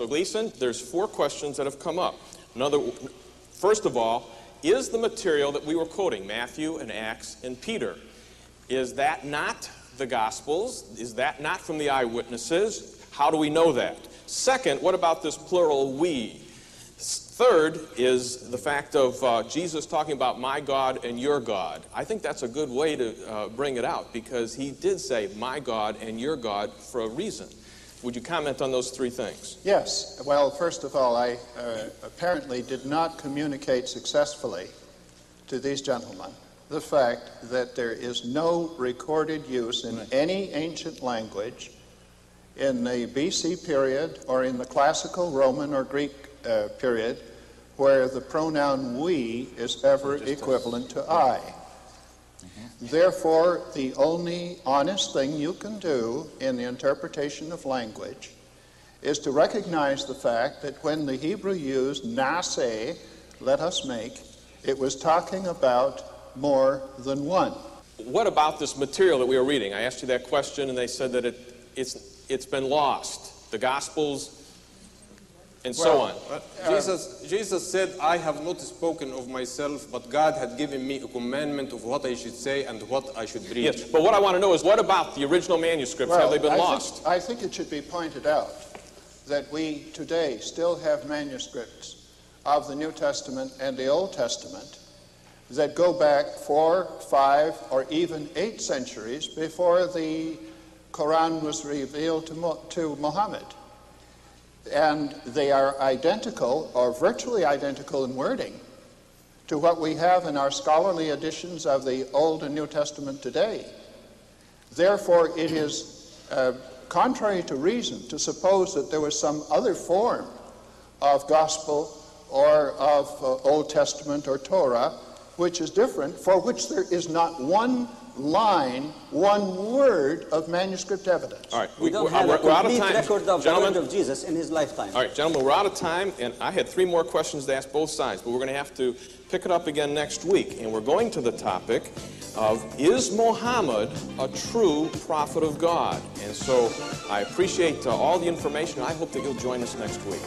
So Gleason, there's 4 questions that have come up. First of all, is the material that we were quoting, Matthew and Acts and Peter, is that not the Gospels? Is that not from the eyewitnesses? How do we know that? Second, what about this plural we? Third is the fact of Jesus talking about my God and your God. I think that's a good way to bring it out, because he did say my God and your God for a reason. Would you comment on those 3 things? Yes. Well, first of all, I apparently did not communicate successfully to these gentlemen the fact that there is no recorded use in any ancient language in the BC period or in the classical Roman or Greek period where the pronoun we is ever equivalent to I. Therefore, the only honest thing you can do in the interpretation of language is to recognize the fact that when the Hebrew used nase, let us make, it was talking about more than one. What about this material that we were reading? I asked you that question, and they said that it's been lost. The Gospels and so on. Jesus said, I have not spoken of myself, but God had given me a commandment of what I should say and what I should preach. Yes, but what I want to know is, what about the original manuscripts? Have they been lost? I think it should be pointed out that we today still have manuscripts of the New Testament and the Old Testament that go back 4, 5, or even 8 centuries before the Quran was revealed to Muhammad. And they are identical, or virtually identical in wording, to what we have in our scholarly editions of the Old and New Testament today. Therefore, it is contrary to reason to suppose that there was some other form of gospel or of Old Testament or Torah which is different, for which there is not one line, one word of manuscript evidence. All right, we don't have a complete record of the word of Jesus in his lifetime. All right, gentlemen, we're out of time, and I had 3 more questions to ask both sides, but we're going to have to pick it up again next week. And we're going to the topic of, is Muhammad a true prophet of God? And so I appreciate all the information. I hope that you'll join us next week.